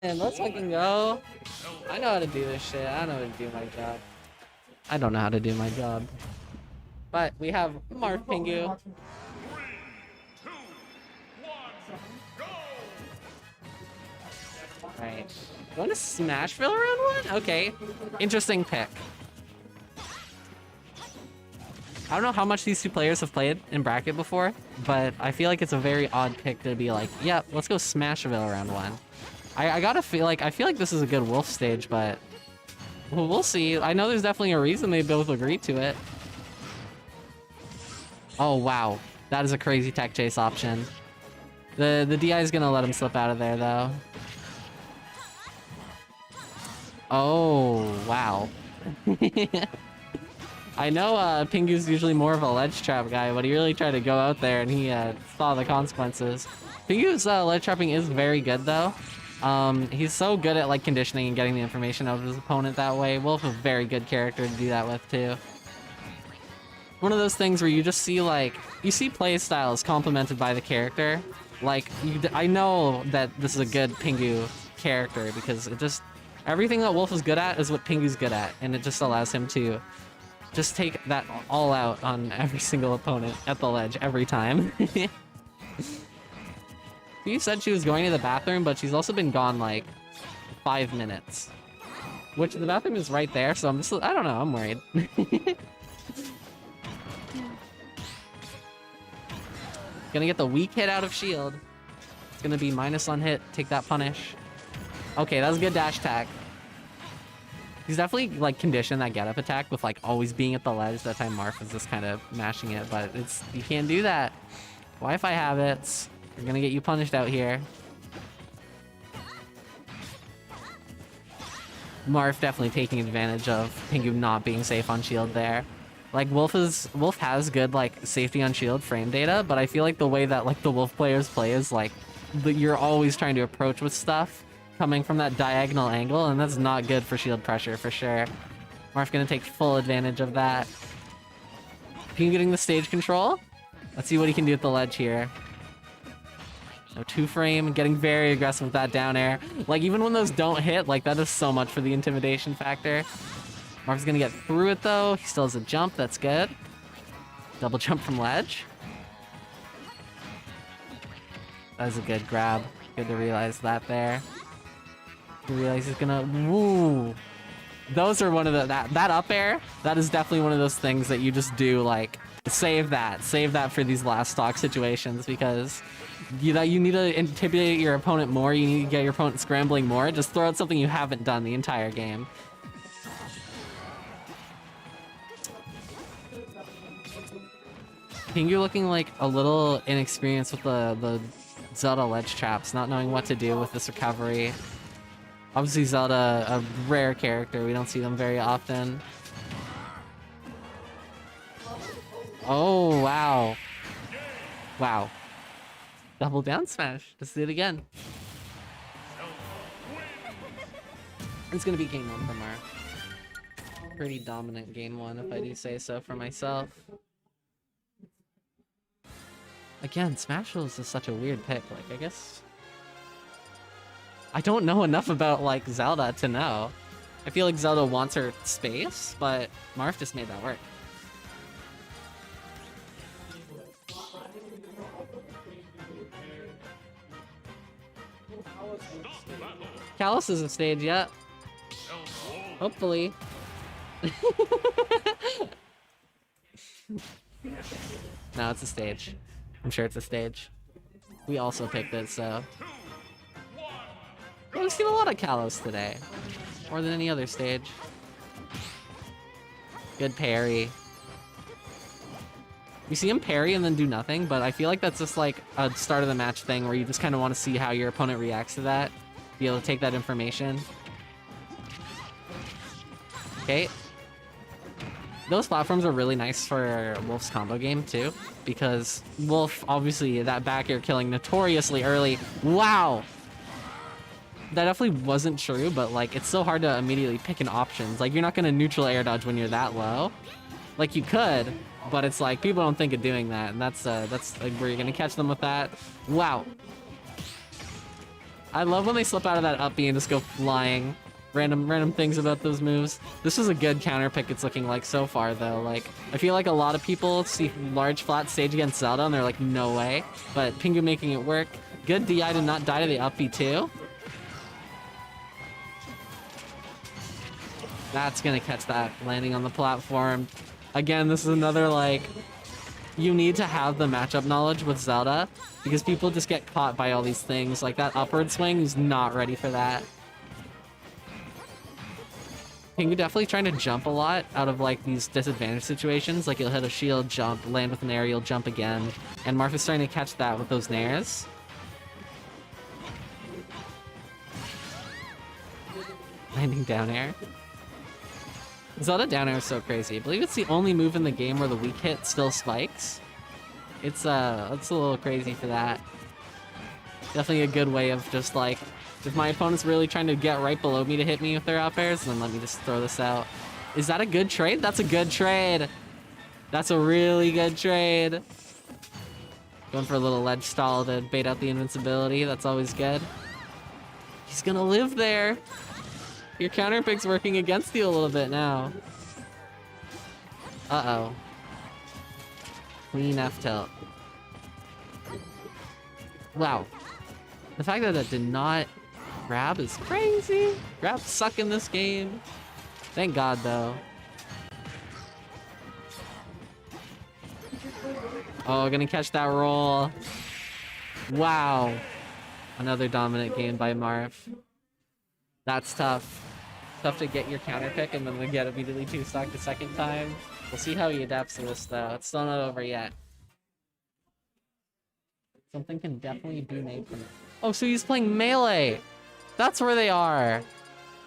And let's fucking go. I know how to do this shit. I know how to do my job. I don't know how to do my job. But we have Marf Pingu. Right. Going to Smashville round one? Okay. Interesting pick. I don't know how much these two players have played in bracket before, but I feel like it's a very odd pick to be like, yeah, let's go Smashville round one. I gotta feel like this is a good Wolf stage, but we'll see. I know there's definitely a reason they both agreed to it. Oh wow, that is a crazy tech chase option. The DI is gonna let him slip out of there though. Oh wow. I know Pingu's usually more of a ledge trap guy, but he really tried to go out there and he saw the consequences. Pingu's ledge trapping is very good though. He's so good at like conditioning and getting the information out of his opponent that way. Wolf is a very good character to do that with too. One of those things where you just see like, you see play styles complemented by the character. Like, I know that this is a good Pingu character because it just, everything that Wolf is good at is what Pingu's good at, and it just allows him to just take that all out on every single opponent at the ledge every time. She said she was going to the bathroom, but she's also been gone like 5 minutes. Which the bathroom is right there, so I'm just, I don't know, I'm worried. Gonna get the weak hit out of shield. It's gonna be minus on hit, take that punish. Okay, that was a good dash attack. He's definitely like conditioned that get up attack with like always being at the ledge. That time Marf is just kind of mashing it, but it's, you can't do that. Wi-Fi habits. We're gonna get you punished out here. Marf definitely taking advantage of Pingu not being safe on shield there. Like Wolf has good like safety on shield frame data, but I feel like the way that like the Wolf players play is like you're always trying to approach with stuff coming from that diagonal angle, and that's not good for shield pressure for sure. Marf gonna take full advantage of that. Pingu getting the stage control. Let's see what he can do at the ledge here. So 2-frame, getting very aggressive with that down air. Like, even when those don't hit, like, that is so much for the intimidation factor. Marf's gonna get through it, though. He still has a jump. That's good. Double jump from ledge. That was a good grab. Good to realize that there. To realize he's gonna... Woo! Those are one of the... That up air, that is definitely one of those things that you just do, like, save that. Save that for these last stock situations, because... You need to intimidate your opponent more, you need to get your opponent scrambling more, just throw out something you haven't done the entire game. Pingu looking like a little inexperienced with the Zelda ledge traps, not knowing what to do with this recovery. Obviously Zelda, a rare character, we don't see them very often. Oh, wow. Wow. Double down smash. Let's do it again. It's gonna be game 1 for Marf. Pretty dominant game 1, if I do say so for myself. Again, Smashville is just such a weird pick. Like, I guess... I don't know enough about, like, Zelda to know. I feel like Zelda wants her space, but Marf just made that work. Callus is a stage yet. Hopefully. No, it's a stage. I'm sure it's a stage. We also picked it, so... Well, we've seen a lot of Callus today. More than any other stage. Good parry. You see him parry and then do nothing, but I feel like that's just like a start of the match thing where you just kind of want to see how your opponent reacts to that. Be able to take that information. Okay. Those platforms are really nice for Wolf's combo game too, because Wolf, obviously, that back air killing notoriously early. Wow! That definitely wasn't true, but like, it's so hard to immediately pick an options. Like, you're not gonna neutral air dodge when you're that low. Like, you could, but it's like, people don't think of doing that, and that's like where you're gonna catch them with that. Wow. I love when they slip out of that up B and just go flying. Random things about those moves. This is a good counter pick it's looking like so far though. Like, I feel like a lot of people see large flat stage against Zelda and they're like, no way. But Pingu making it work. Good DI to not die to the up B too. That's gonna catch that landing on the platform. Again, this is another like, you need to have the matchup knowledge with Zelda because people just get caught by all these things. Like that upward swing is not ready for that. Pingu definitely trying to jump a lot out of like these disadvantage situations. Like he'll hit a shield jump, land with an aerial jump again. And Marf is starting to catch that with those nairs. Landing down air. Zelda down air is so crazy. I believe it's the only move in the game where the weak hit still spikes. It's a little crazy for that. Definitely a good way of just like, if my opponent's really trying to get right below me to hit me with their up airs, then let me just throw this out. Is that a good trade? That's a good trade. That's a really good trade. Going for a little ledge stall to bait out the invincibility. That's always good. He's gonna live there. Your counter pick's working against you a little bit now. Uh-oh. Clean F tilt. Wow. The fact that that did not grab is crazy. Grabs suck in this game. Thank God, though. Oh, gonna catch that roll. Wow. Another dominant game by Marf. That's tough. Tough to get your counter pick and then to get immediately two stock the second time. We'll see how he adapts to this, though. It's still not over yet. Something can definitely be made from it. Oh, so he's playing melee. That's where they are.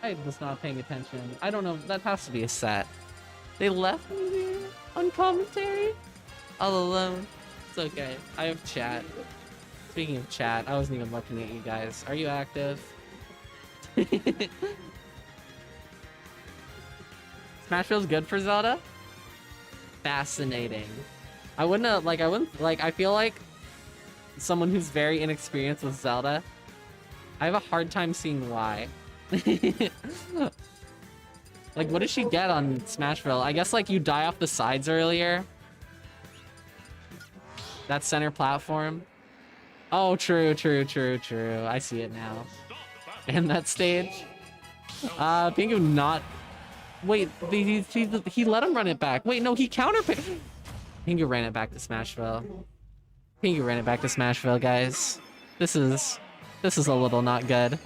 I was not paying attention. I don't know. That has to be a set. They left me here on commentary. All alone. It's okay. I have chat. Speaking of chat, I wasn't even looking at you guys. Are you active? Smash feels good for Zelda? Fascinating. I feel like someone who's very inexperienced with Zelda, I have a hard time seeing why. Like, what does she get on Smashville? I guess, like, you die off the sides earlier. That center platform. Oh, true. I see it now. And that stage. Pingu not... Wait, he let him run it back. Wait, no, he counterpicked. Pingu ran it back to Smashville. Pingu ran it back to Smashville, guys. This is a little not good.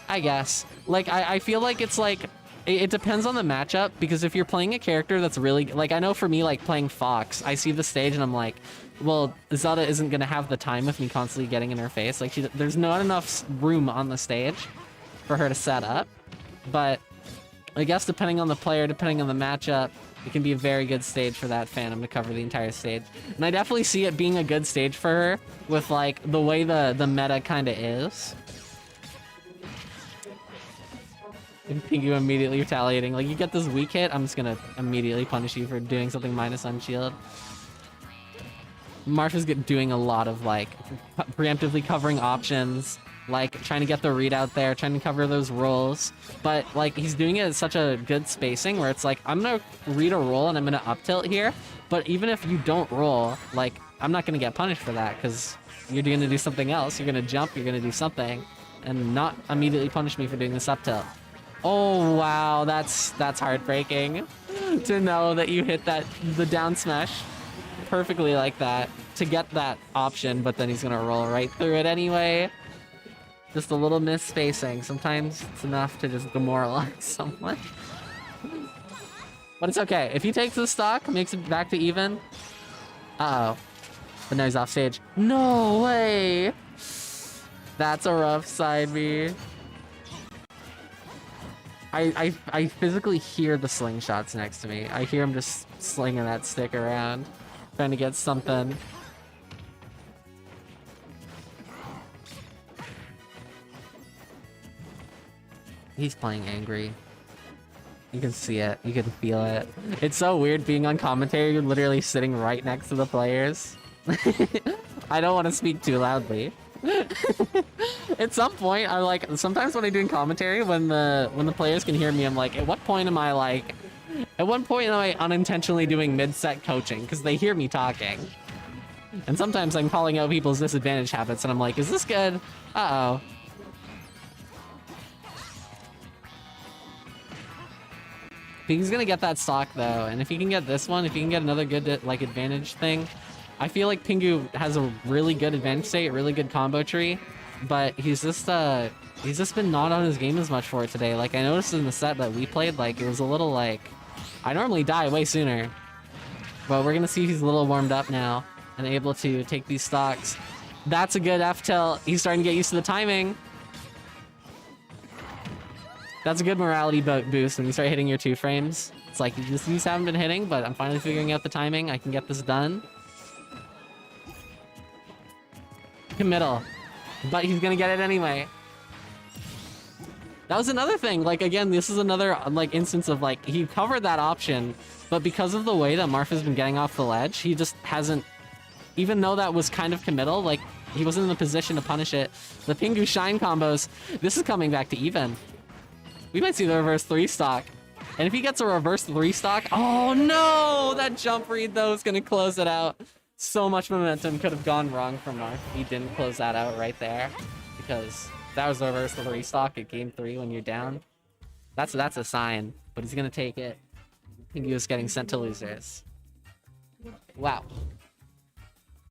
I guess. Like, I feel like it's like, it depends on the matchup, because if you're playing a character that's really, like, I know for me, like, playing Fox, I see the stage and I'm like, well, Zelda isn't gonna have the time with me constantly getting in her face. Like, there's not enough room on the stage for her to set up. But I guess depending on the player, depending on the matchup, it can be a very good stage for that Phantom to cover the entire stage. And I definitely see it being a good stage for her with, like, the way the meta kind of is. And Pingu immediately retaliating. Like, you get this weak hit, I'm just gonna immediately punish you for doing something minus on shield. Marf is doing a lot of, like, preemptively covering options, like, trying to get the read out there, trying to cover those rolls. But, like, he's doing it at such a good spacing where it's like, I'm gonna read a roll and I'm gonna up tilt here, but even if you don't roll, like, I'm not gonna get punished for that, because you're gonna do something else. You're gonna jump, you're gonna do something, and not immediately punish me for doing this up tilt. Oh, wow, that's heartbreaking to know that you hit the down smash perfectly like that to get that option, but then he's gonna roll right through it anyway. Just a little misspacing. Sometimes it's enough to just demoralize someone. But it's okay. If he takes the stock, makes it back to even. Uh-oh. But now he's off stage. No way! That's a rough side B. I physically hear the slingshots next to me. I hear him just slinging that stick around, trying to get something. He's playing angry. You can see it. You can feel it. It's so weird being on commentary. You're literally sitting right next to the players. I don't want to speak too loudly, At some point, I like sometimes when I'm doing commentary, when the players can hear me, I'm like, at what point am I like, at what point am I unintentionally doing mid-set coaching? Because they hear me talking, and sometimes I'm calling out people's disadvantage habits, and I'm like, is this good? Uh-oh. He's gonna get that stock though, and if he can get this one, if he can get another good like advantage thing, I feel like Pingu has a really good advantage state, a really good combo tree, but he's just been not on his game as much for it today. Like I noticed in the set that we played, like it was a little like, I normally die way sooner, but we're gonna see he's a little warmed up now and able to take these stocks. That's a good F tilt. He's starting to get used to the timing. That's a good morality boost when you start hitting your 2 frames. It's like, these haven't been hitting, but I'm finally figuring out the timing. I can get this done. Committal. But he's gonna get it anyway. That was another thing. Like, again, this is another, like, instance of, like, he covered that option, but because of the way that Marf has been getting off the ledge, he just hasn't, even though that was kind of committal, like, he wasn't in the position to punish it. The Pingu Shine combos, this is coming back to even. We might see the reverse 3 stock. And if he gets a reverse 3 stock, oh no! That jump read though is gonna close it out. So much momentum could have gone wrong from Marf. He didn't close that out right there. Because that was the reverse 3 stock at game 3 when you're down. That's a sign, but he's gonna take it. I think he was getting sent to losers. Wow.